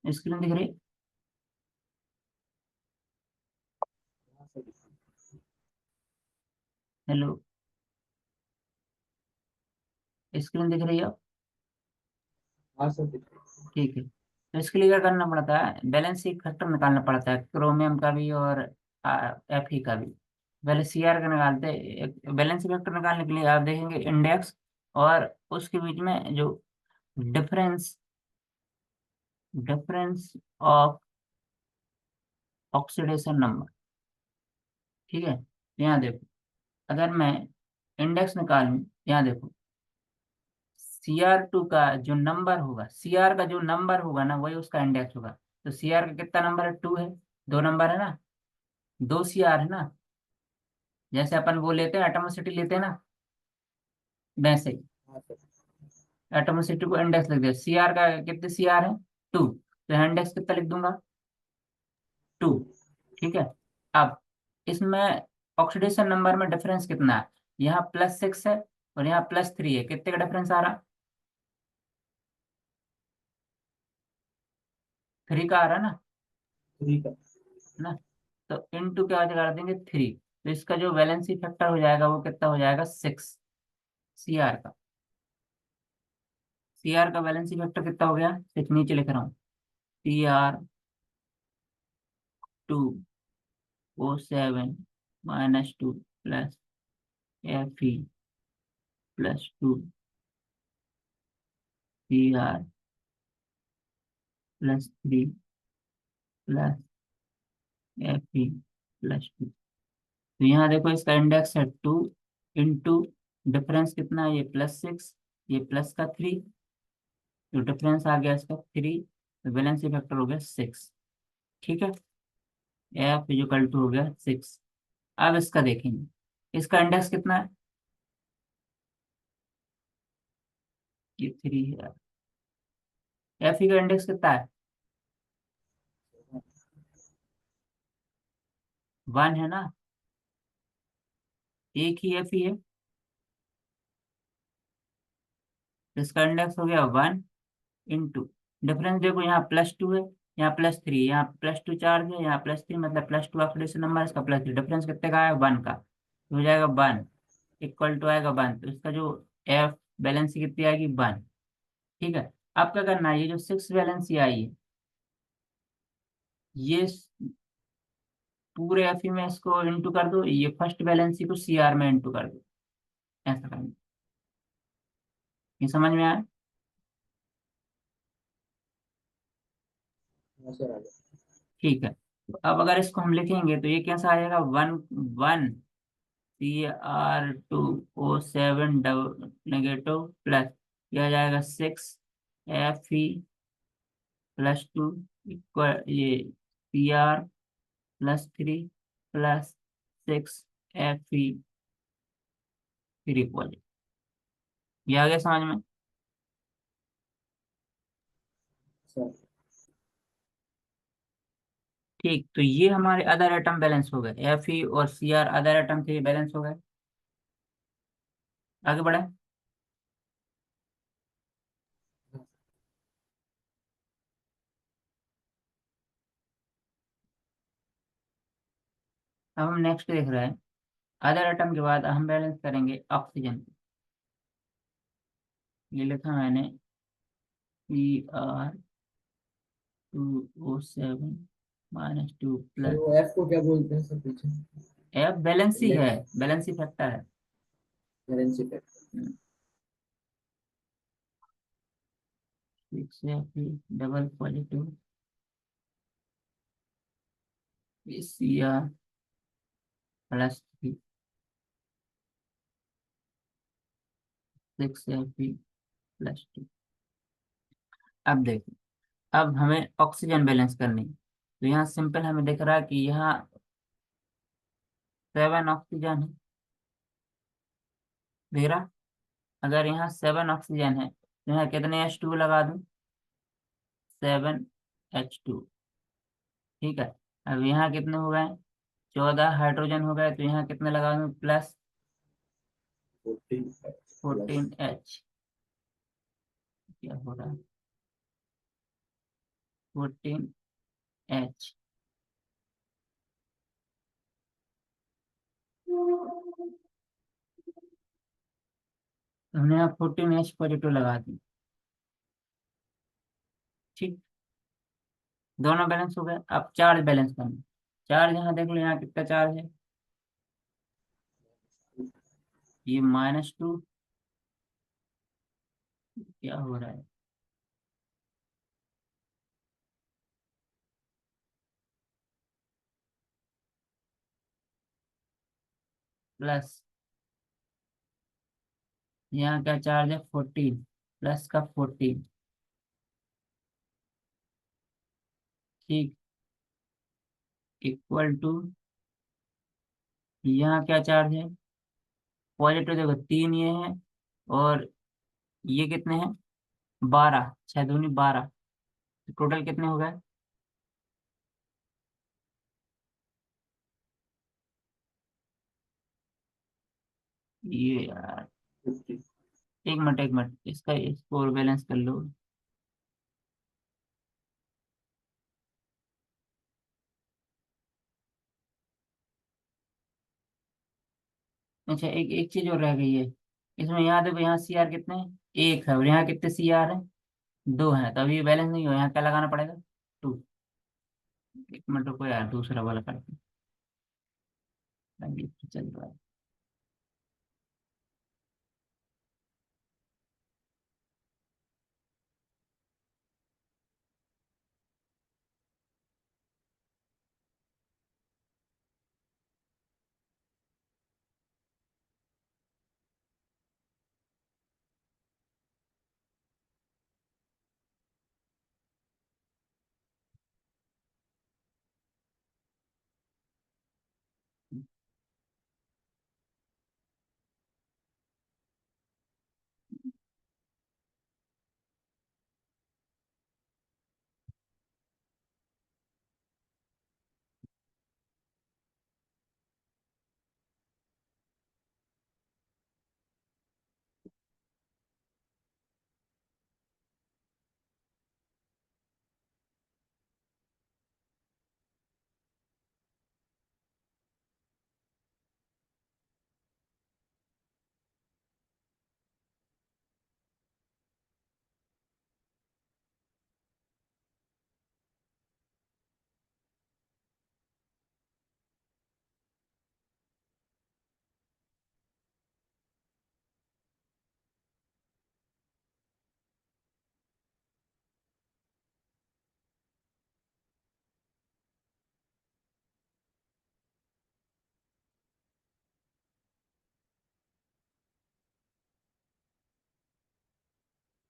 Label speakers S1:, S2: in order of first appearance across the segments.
S1: Screen दिख रही? Hello, screen दिख रही है?
S2: हाँ सर दिख रहा है।
S1: ठीक है, तो इसके लिए क्या करना पड़ता है, बैलेंस शीट फैक्टर निकालना पड़ता है, क्रोमियम का भी और एफ ई का भी। पहले सी आर का निकालते, बैलेंस शीट फैक्टर निकालने के लिए आप देखेंगे इंडेक्स, और उसके बीच में जो difference difference of oxidation number. ठीक है, तो यहाँ देखो, अगर मैं इंडेक्स निकालूं, यहाँ देखो, Cr2 का जो नंबर होगा, Cr का जो नंबर होगा ना, वही उसका इंडेक्स होगा। तो Cr का कितना नंबर है? 2 है। दो नंबर है ना, दो Cr है ना। जैसे अपन वो लेते हैं, एटमोसिटी लेते हैं ना, वैसे ही
S2: हाँ सर।
S1: एटमोसिटी को इंडेक्स लिख दिया। Cr का कितने Cr है? 2, तो इंडेक्स कितना लिख दूंगा? 2।
S2: टू।
S1: ठीक है, अब इसमें ऑक्सीडेशन नंबर में डिफरेंस कितना है? यहाँ +6 है और यहाँ +3 है। कितने का डिफरेंस आ रहा? 3 का आ रहा ना,
S2: थ्री का।
S1: है ना। तो इनटू क्या कर देंगे? 3। तो इसका जो वैलेंसी फैक्टर हो जाएगा वो कितना हो जाएगा? 6। Cr का Cr का वैलेंसी फैक्टर कितना हो गया? 6, नीचे लिख रहा हूँ। Cr2O7 -2 Fe +2 Cr +3 Fe +2। तो यहाँ देखो, इसका इंडेक्स है 2, इंटू डिफरेंस कितना है? ये +6, ये प्लस का 3, तो डिफरेंस आ गया इसका 3, तो वैलेंसी फैक्टर हो गया 6। ठीक है, F = हो गया 6। अब इसका देखेंगे, इसका इंडेक्स कितना है? ये 3 है। Fe का इंडेक्स कितना है? 1 है ना, एक ही Fe है, तो इसका इंडेक्स हो गया 1, इंटू डिफरेंस देखो, यहाँ +2 है, यहाँ +3, यहाँ +2 चार्ज है, यहाँ +3, मतलब +2 ऑक्सीडेशन नंबर, इसका +3, डिफरेंस कितने का है? 1 का, तो हो जाएगा 1 इक्वल टू आएगा 1, तो इसका जो एफ बैलेंस कितनी आएगी? 1। ठीक है, अब क्या करना है, ये जो 6 बैलेंस आई है, ये पूरे एफ में इसको इंटू कर दो, ये फर्स्ट बैलेंस को सी आर में इंटू कर दो। ऐसा करना, ये समझ में आया?
S2: हाँ सर आ गया।
S1: ठीक है, तो अब अगर इसको हम लिखेंगे तो ये कैसा आएगा? 1 Cr2O7 नेगेटिव प्लस, यह आ जाएगा 6 Fe +2 इक्वल, ये Cr +3 +6 Fe पॉजिटिव। ये आ गया समझ में?
S2: सर
S1: ठीक, तो ये हमारे अदर एटम बैलेंस हो गए, Fe और Cr अदर एटम थे, बैलेंस हो गए। आगे बढ़े, अब हम नेक्स्ट देख रहे हैं, अदर एटम के बाद हम बैलेंस करेंगे ऑक्सीजन। ये लिखा मैंने, Cr2O7 -2
S2: सर
S1: प्लस,
S2: वो एफ को क्या बोलते हैं सर पीछे?
S1: एफ बैलेंस ही है,
S2: इंडेक्स।
S1: बैलेंस ही फैक्टर है।
S2: Currency factor.
S1: 6 double positive, Cr +3 6 Fe +2। अब देखो, अब हमें ऑक्सीजन बैलेंस करनी है, तो यहाँ सिंपल हमें दिख रहा है कि यहाँ 7 ऑक्सीजन है, दिख रहा? अगर यहाँ 7 ऑक्सीजन है, तो यहाँ कितने H2 लगा दूं? 7 H2। ठीक है, अब यहाँ कितने हो गए? 14 हाइड्रोजन हो गए, तो यहाँ कितने लगा दूं? +14
S2: प्लस।
S1: H। क्या हो रहा है? 14H। हमने यहाँ 14H पॉजिटिव लगा दी। ठीक, दोनों बैलेंस हो गए। अब चार्ज बैलेंस करना। चार्ज यहाँ देख लो, यहाँ कितना चार्ज है, ये -2। क्या हो रहा है, प्लस यहाँ क्या चार्ज है, 14, प्लस का 14। ठीक, इक्वल टू, यहाँ क्या चार्ज है, पॉजिटिव देखो 3 ये है, और ये कितने हैं, 12, 6 दूनी 12, टोटल कितने हो गए। ये यार,
S2: 50।
S1: एक मिनट एक मिनट, इसका इसको और बैलेंस कर लो। अच्छा, एक एक चीज और रह गई है इसमें, यहाँ देखो, यहाँ सी आर कितने हैं, 1 है, और यहाँ कितने सी आर है, 2 है, तो अभी ये बैलेंस नहीं हो, यहाँ क्या लगाना पड़ेगा, 2। एक मिनट रुको यार, दूसरा वाला करते हैं, ये तो चल रहा है।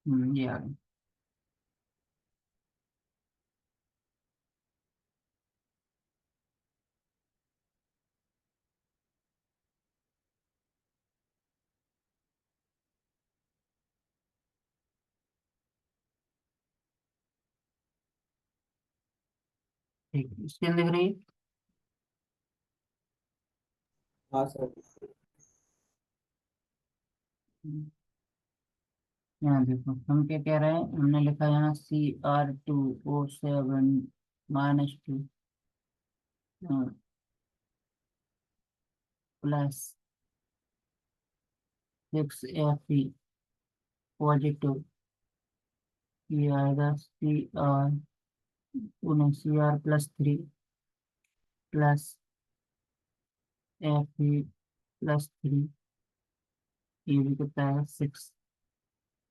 S1: ये आ गया। ठीक, स्क्रीन दिख रही है।
S2: हाँ सर।
S1: यहाँ देखो, हम क्या कह रहे हैं, हमने लिखा यहाँ Cr2O7 -2 प्लस 6Fe पॉजिटिव, ये आएगा Cr+3 प्लस Fe+3, ये भी कितना है, 6।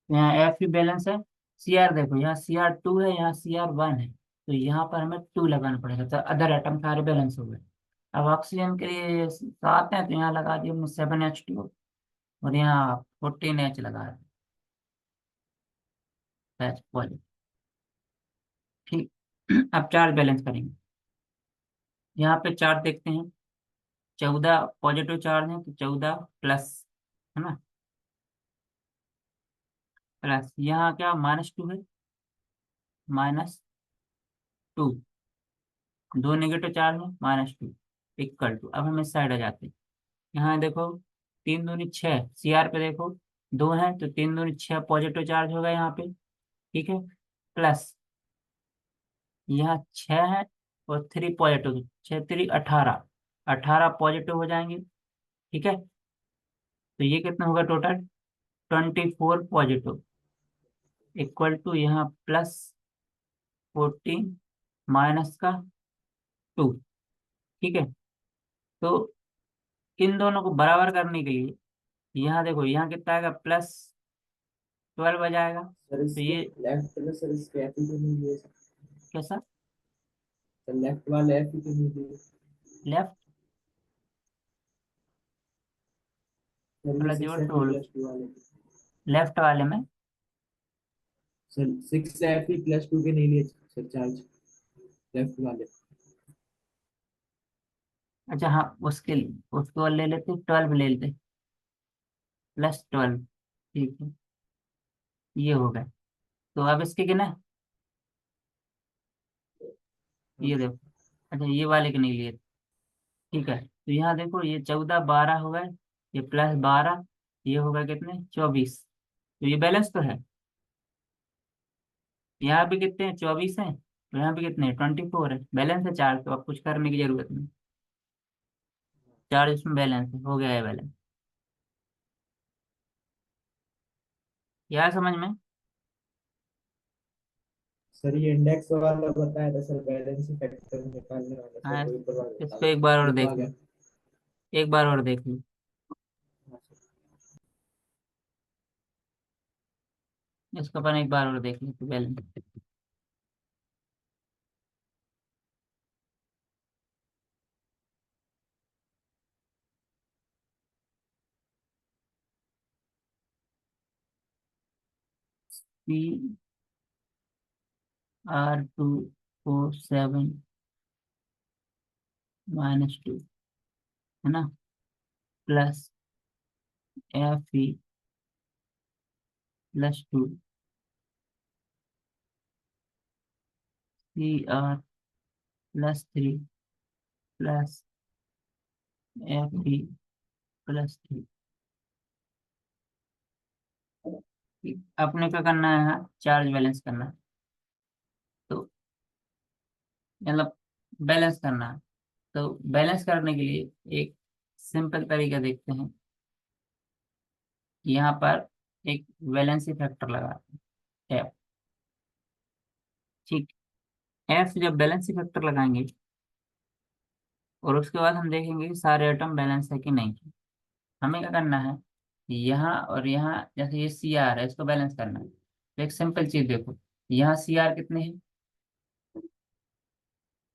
S1: यहाँ एफ ही बैलेंस है। सी आर देखो, यहाँ Cr2 है, यहाँ Cr1 है, तो यहाँ पर हमें 2 लगाना पड़ेगा, तो अदर एटम सारे बैलेंस हो गए। अब ऑक्सीजन के लिए 7 है, तो यहाँ लगा दिया हमने 7H2, और यहाँ 14H लगा है, पॉजिटिव। ठीक, अब चार्ज बैलेंस करेंगे। यहाँ पे चार्ज देखते हैं, 14 पॉजिटिव चार्ज है, तो 14 प्लस, है ना, प्लस यहाँ क्या -2 है, -2, दो नेगेटिव चार्ज है, -2, इक्वल टू। अब हम इस साइड आ जाते हैं, यहाँ देखो, 3 दूनी 6, सी आर पे देखो, 2 है, तो 3 दूनी 6 पॉजिटिव चार्ज होगा यहाँ पे। ठीक है, प्लस यहाँ 6 है और 3 पॉजिटिव, 6 3 18, 18 पॉजिटिव हो जाएंगे। ठीक है, तो ये कितना होगा टोटल, 24 पॉजिटिव, इक्वल टू यहाँ +14 माइनस का 2। ठीक है, तो इन दोनों को बराबर करने के लिए यहाँ देखो, यहाँ कितना आएगा, +12 आ जाएगा।
S2: सर
S1: तो
S2: इसके
S1: ये
S2: लेफ्ट में सर इसके एफ ही तो नहीं दिए सर।
S1: कैसा,
S2: लेफ्ट वाले एफ ही तो नहीं दिए
S1: लेफ्ट
S2: सर, ये
S1: वाला जोड़
S2: 6 एफ ही
S1: तो,
S2: प्लस 2 वाले।
S1: लेफ्ट वाले में,
S2: सर 6 एफ ही प्लस 2 के नहीं लिए सर चार्ज, लेफ्ट वाले।
S1: अच्छा हाँ, उसके उसको ले लेते, 12 ले लेते, +12। ठीक है, ये हो गया। तो अब इसके कितना,
S2: हाँ
S1: ये देखो, अच्छा ये वाले के नहीं लिए। ठीक है, तो यहाँ देखो, ये 14 12 हो गए, ये +12, ये हो गए कितने, 24। तो ये बैलेंस तो है, यहाँ भी कितने हैं, 24 है, तो यहाँ भी कितने हैं, 24 है, बैलेंस है 4, तो अब कुछ करने की जरूरत नहीं, 4 इसमें बैलेंस है, हो गया है बैलेंस। यार समझ में,
S2: सर, ये इंडेक्स वाला बताया था सर, बैलेंस फैक्टर निकालने वाला सर,
S1: हाँ,
S2: वही पर वाला बता
S1: इसको एक बार
S2: दो,
S1: और
S2: ये तो
S1: देख
S2: आ
S1: लो,
S2: गया।
S1: एक बार और देख लो,
S2: हाँ सर।
S1: इसको अपन एक बार और देख लेते बैलेंस। CR2O7 -2 है ना, +FE +2, CR +3 +FE +3। अपने क्या करना है, यहाँ चार्ज बैलेंस करना है, तो मतलब बैलेंस करना है। तो बैलेंस करने के लिए एक सिंपल तरीका देखते हैं, यहाँ पर एक वैलेंसी फैक्टर लगाते हैं, एफ। ठीक, एफ जब बैलेंसी फैक्टर लगाएंगे, और उसके बाद हम देखेंगे कि सारे एटम बैलेंस है कि नहीं। हमें क्या करना है, यहाँ और यहाँ, जैसे ये CR है, इसको बैलेंस करना है, तो एक सिंपल चीज देखो, यहाँ CR कितने हैं,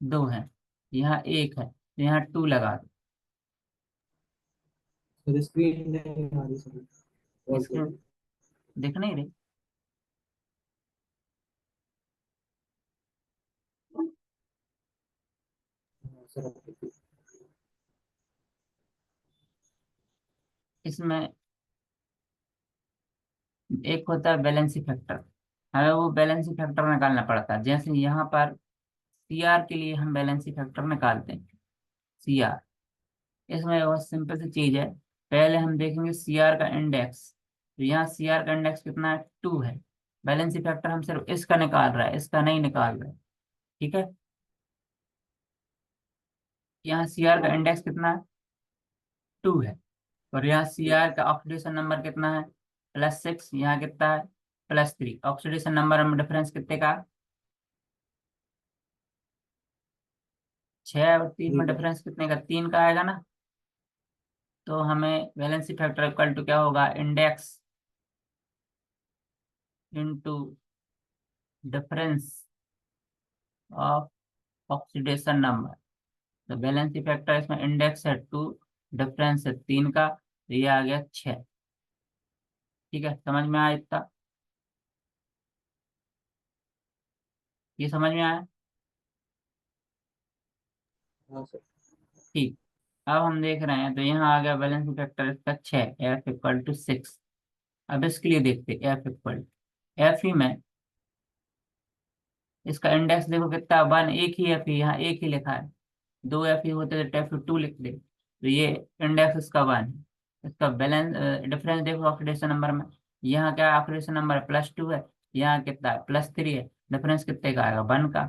S1: 2 हैं, यहाँ 1 है, तो यहाँ 2 लगा दो।
S2: सर स्क्रीन नहीं आ रही सर, और
S1: इसके
S2: देखिए।
S1: दिख नहीं रही,
S2: हाँ सर, अब देखिए।
S1: इसमें एक होता है बैलेंसी फैक्टर, हमें वो बैलेंसी फैक्टर निकालना पड़ता है। जैसे यहाँ पर CR के लिए हम बैलेंसी फैक्टर निकालते हैं, CR, इसमें बहुत सिंपल सी चीज है, पहले हम देखेंगे CR का इंडेक्स, तो यहाँ CR का इंडेक्स कितना है, 2 है। बैलेंसी फैक्टर हम सिर्फ इसका निकाल रहा है, इसका नहीं निकाल रहा है। ठीक है, यहाँ CR का इंडेक्स कितना है, 2 है, और यहाँ CR का ऑक्सीडेशन नंबर कितना है, +6, यहाँ कितना है, +3। ऑक्सीडेशन नंबर में डिफरेंस कितने का, 6 और 3 में
S2: ठीक है।
S1: डिफरेंस कितने का, 3 का आएगा ना। तो हमें वैलेंसी फैक्टर इक्वल टू क्या होगा, index into difference of oxidation number. तो वैलेंसी फैक्टर इसमें इंडेक्स है 2, डिफरेंस है 3 का, तो ये आ गया 6। ठीक है, समझ में आया इतना, ये समझ में आया।
S2: हाँ सर।
S1: ठीक, अब हम देख रहे हैं, तो यहाँ आ गया वैलेंसी फैक्टर इसका 6, F = 6। अब इसके लिए देखते हैं, एफ ही में इसका इंडेक्स देखो कितना, 1, एक ही एफ ही, यहाँ एक ही लिखा है, 2 एफ ही होते तो F2 लिख दे, तो ये इंडेक्स इसका 1 है। इसका बैलेंस डिफरेंस देखो ऑक्सीडेशन नंबर में, यहाँ क्या ऑक्सीडेशन नंबर +2 है, यहाँ कितना है, +3 है, डिफरेंस कितने का आएगा, 1 का।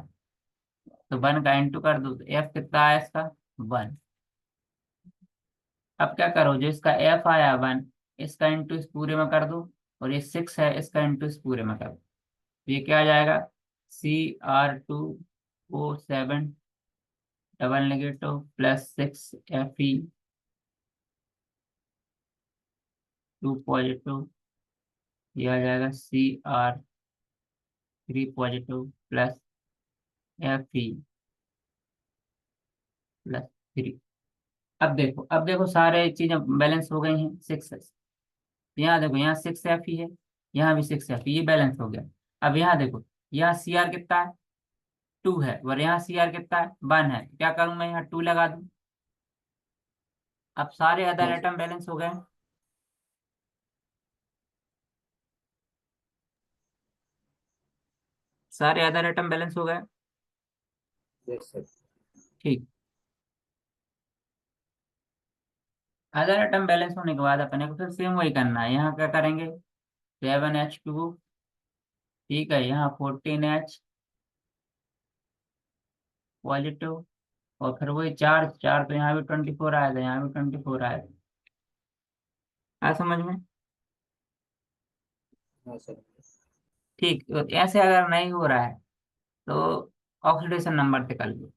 S1: तो 1 का इंटू कर दो तो एफ कितना आया इसका 1। अब क्या करो, जो इसका एफ आया 1, इसका इंटू इस पूरे में कर दो, और ये 6 है, इसका इंटू इस पूरे में कर दो। तो ये क्या आ जाएगा, Cr2O7 double negative plus 6Fe2 positive. ये आ जाएगा Cr3 positive plus Fe plus 3। अब देखो सारे चीजें बैलेंस हो गई हैं। 6 है, यहाँ देखो, यहाँ 6Fe है, यहाँ भी 6Fe, ये बैलेंस हो गया। अब यहाँ देखो, यहाँ Cr कितना है 2 है, और यहाँ Cr कितना है 1 है। क्या करूँ मैं, यहाँ 2 लगा दूँ। अब सारे अदर
S2: हाँ सर।
S1: एटम बैलेंस हो गए। सारे अदर एटम बैलेंस हो गए।
S2: Yes sir.
S1: ठीक। अदर एटम बैलेंस होने के बाद अपने को फिर सेम वही करना है। यहाँ क्या करेंगे, 7H2, ठीक है, यहाँ 14H पॉजिटिव, और फिर वही चार चार, तो यहाँ भी 24 आया था, यहाँ भी 24 आया था। आ समझ में।
S2: हाँ सर।
S1: ठीक, तो ऐसे अगर नहीं हो रहा है तो ऑक्सीडेशन नंबर से कर लो,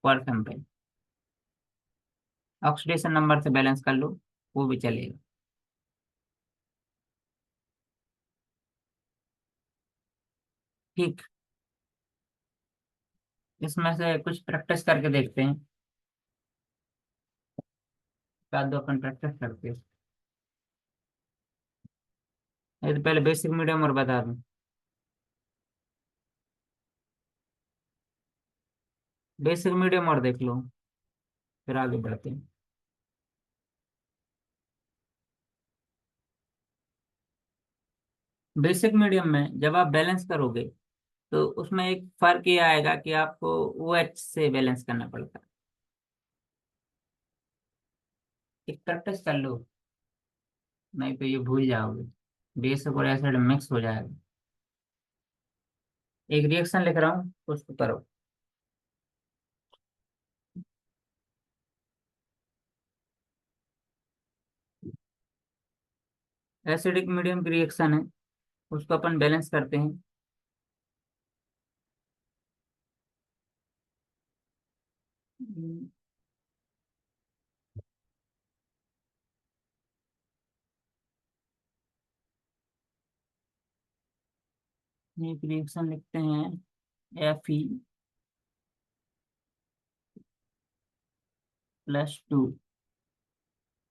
S1: पर सैंपल ऑक्सीडेशन नंबर से बैलेंस कर लो, वो भी चलेगा। ठीक, इसमें से कुछ प्रैक्टिस करके देखते हैं। का दो अपन प्रैक्टिस करते हैं। ये तो पहले बेसिक मीडियम और बता दूं। बेसिक मीडियम और देख लो, फिर आगे बढ़ते हैं। बेसिक मीडियम में जब आप बैलेंस करोगे तो उसमें एक फर्क ये आएगा कि आपको OH से बैलेंस करना पड़ता है। एक प्रैक्टिस कर लो, नहीं तो ये भूल जाओगे। बेसिक और एसिड मिक्स हो जाएगा। एक रिएक्शन लिख रहा हूँ, उसको करो। एसिडिक मीडियम की रिएक्शन है, उसको अपन बैलेंस करते हैं। हम्म, एक रिएक्शन लिखते हैं, Fe+2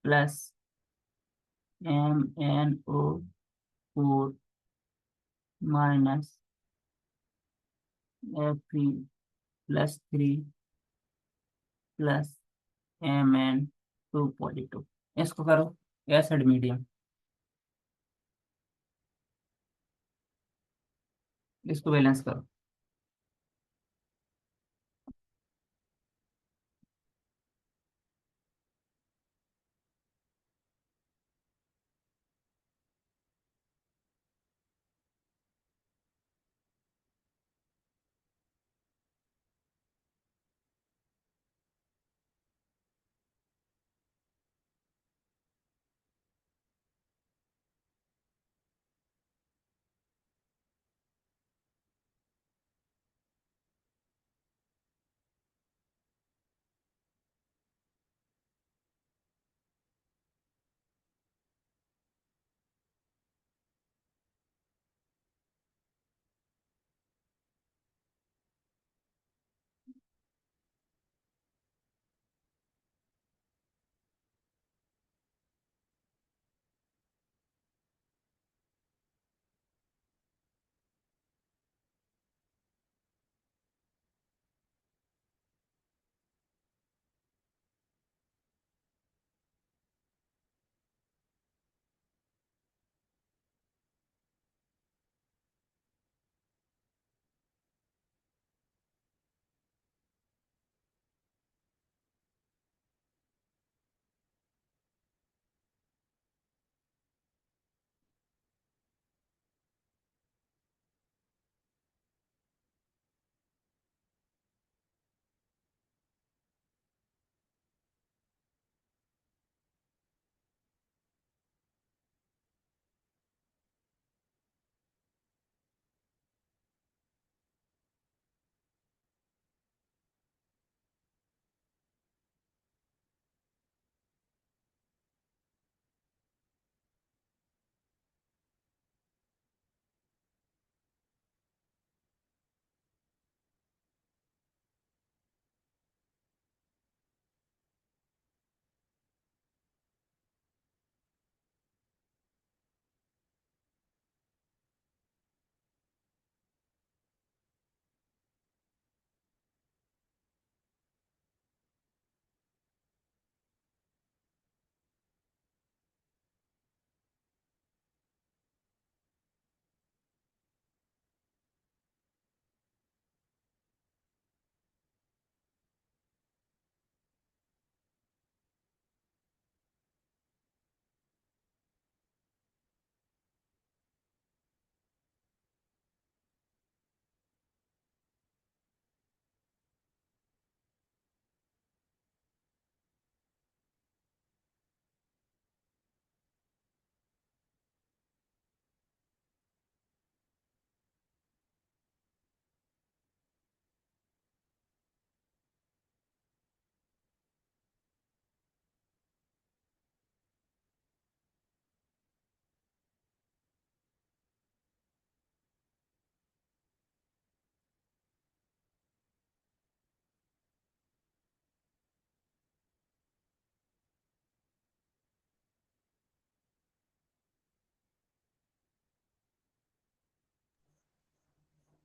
S1: plus MnO4 minus Fe+3 plus Mn2 positive. इसको करो एसिड मीडियम, इसको बैलेंस करो।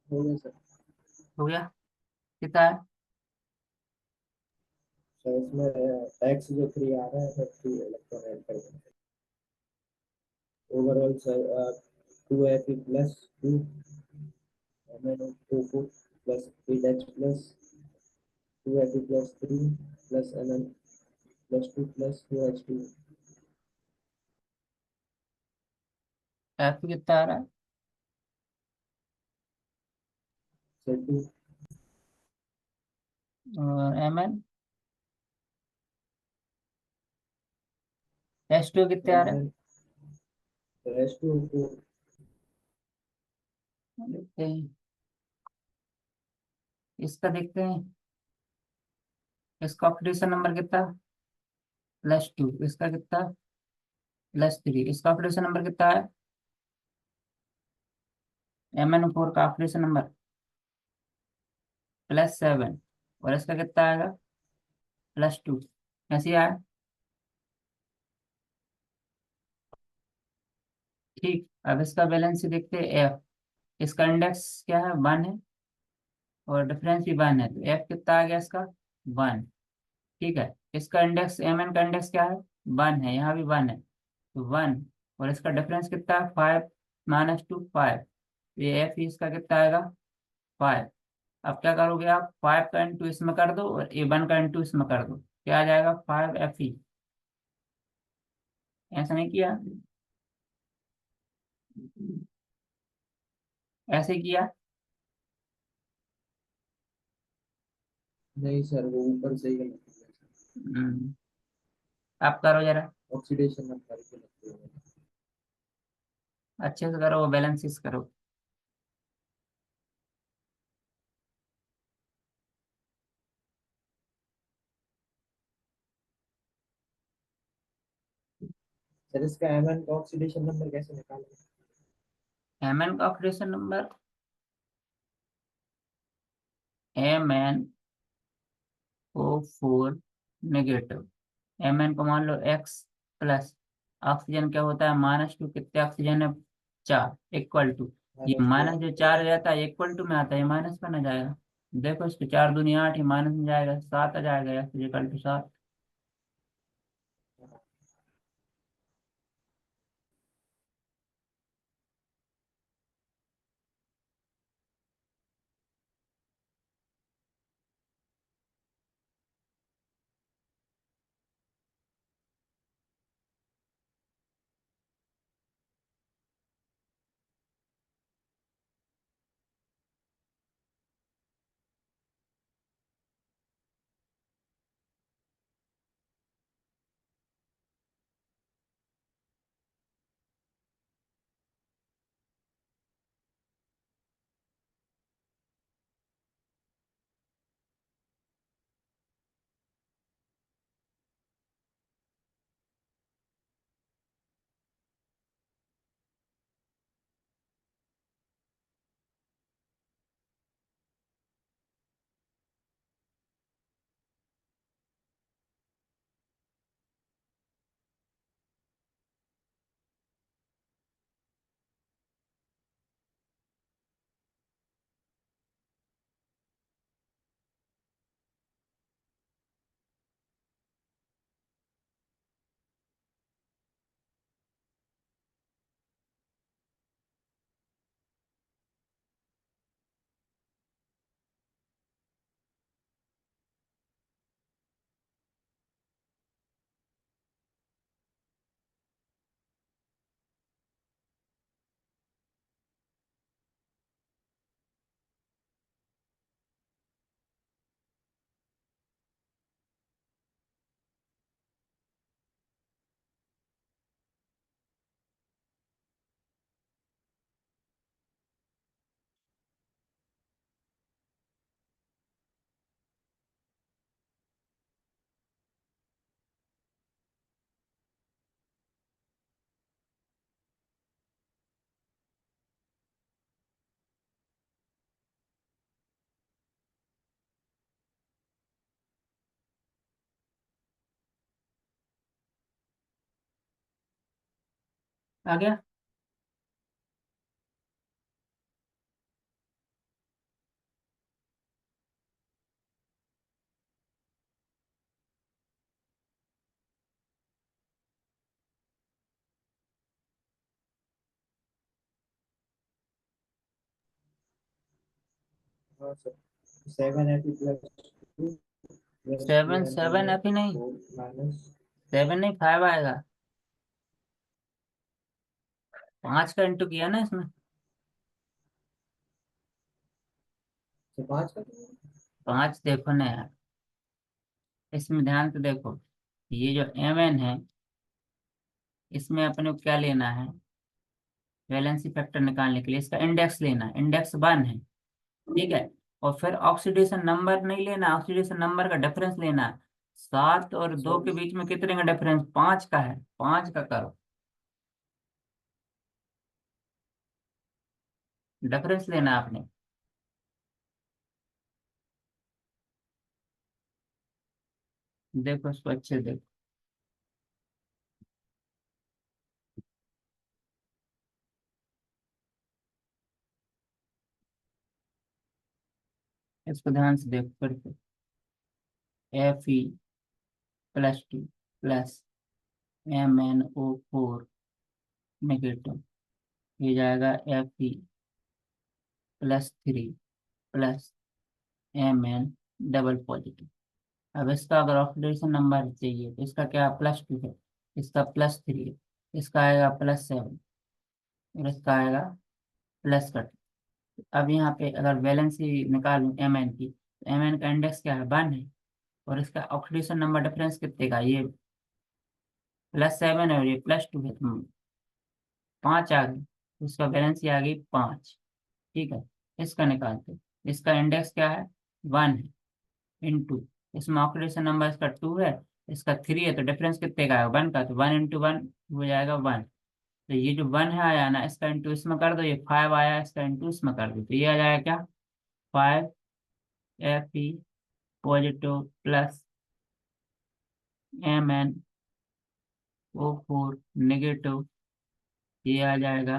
S2: हो गया सर।
S1: हो गया। कितना है?
S2: सर इसमें एक्स जो 3 आ रहा है सर 3 इलेक्ट्रॉन ऐड कर देंगे। Overall sir 2Fe plus 2 MnO4 plus 8H plus 2Fe plus 3 plus Mn plus 2 plus 4H2
S1: F कितना आ रहा है?
S2: सर 2
S1: और एम एन एच टू कितने आ रहा है?
S2: Mn H2O4
S1: देखते हैं, इसका देखते हैं। इसका ऑक्सीडेशन नंबर कितना? +2। इसका कितना? +3। इसका ऑक्सीडेशन नंबर कितना है? MnO4 का ऑक्सीडेशन नंबर +7। और इसका कितना आएगा? +2। ऐसे ही आया। ठीक, अब इसका बैलेंस देखते हैं एफ। इसका इंडेक्स क्या है? 1 है। और डिफरेंस भी 1 है, तो एफ कितना आ गया इसका? 1। ठीक है। इसका इंडेक्स एम एन का इंडेक्स क्या है? 1 है, यहाँ भी 1 है, तो 1। और इसका डिफरेंस कितना है? 5 -2 5। ये एफ ही इसका कितना आएगा? 5। अब क्या करोगे आप? 5 का इंटू इसमें कर दो और ए 1 का इंटू इसमें कर दो, क्या आ जाएगा? 5 Fe। ऐसा नहीं किया? ऐसे किया?
S2: नहीं सर वो ऊपर से ही गलत हो गया
S1: हम्म, आप करो जरा।
S2: ऑक्सीडेशन नंबर के लगते हैं।
S1: अच्छे से करो, वो बैलेंसिस करो।
S2: सर इसका Mn का ऑक्सीडेशन नंबर कैसे निकालेंगे?
S1: एम एन का ऑक्सीडेशन नंबर MnO4 Mn को मान लो x प्लस ऑक्सीजन क्या होता है? -2। कितने ऑक्सीजन है? 4 इक्वल टू। ये
S2: -2
S1: माइनस जो 4 रहता है इक्वल टू में आता है, ये माइनस में ना जाएगा। देखो इसको, 4 दूनी 8, ये माइनस में जाएगा, 7 आ जाएगा, x इक्वल टू 7। आ गया।
S2: हाँ sir, 7 Fe plus 2 plus
S1: seven 7
S2: 2
S1: F ही नहीं,
S2: 4 minus
S1: 7 नहीं 5 आएगा। 5 का इंटू किया ना इसमें।
S2: 5 का तो
S1: 5 देखो ना यार, इसमें ध्यान से देखो, ये जो एम एन है, इसमें अपने को क्या लेना है, वैलेंसी फैक्टर निकालने के लिए इसका इंडेक्स लेना है, इंडेक्स 1 है, ठीक है। और फिर ऑक्सीडेशन नंबर नहीं लेना, ऑक्सीडेशन नंबर का डिफरेंस लेना है। 7 और 2
S2: सर
S1: के बीच में कितने का डिफरेंस, 5 का है, 5 का करो, डिफरेंस लेना है आपने। देखो इसको अच्छे से देखो, इसको ध्यान से देखो फिर। Fe+2 प्लस MnO4 नेगेटिव, ये जाएगा Fe+3 plus Mn double positive. अब इसका अगर ऑक्सीडेशन नंबर चाहिए तो इसका क्या, +2 है, इसका +3 है, इसका आएगा +7 और इसका आएगा +कट। अब यहाँ पे अगर वैलेंसी निकालूं Mn की, तो Mn का इंडेक्स क्या है, 1 है, और इसका ऑक्सीडेशन नंबर डिफरेंस कितने का, ये +7 है और ये +2 है, तो 5 आ गई, उसका बैलेंस ही आ गई 5, ठीक है। इसका निकालते, इसका इंडेक्स क्या है, 1 है, इंटू, इसमें ऑक्सीडेशन नंबर इसका 2 है, इसका 3 है, तो डिफरेंस कितने का है, 1 का, तो 1 × 1 हो जाएगा 1। तो ये जो 1 है आया ना, इसका इंटू इसमें कर दो, ये 5 आया, इसका इंटू इसमें कर दो, तो ये आ जाएगा क्या, 5 Fe positive plus MnO4 negative, ये आ जाएगा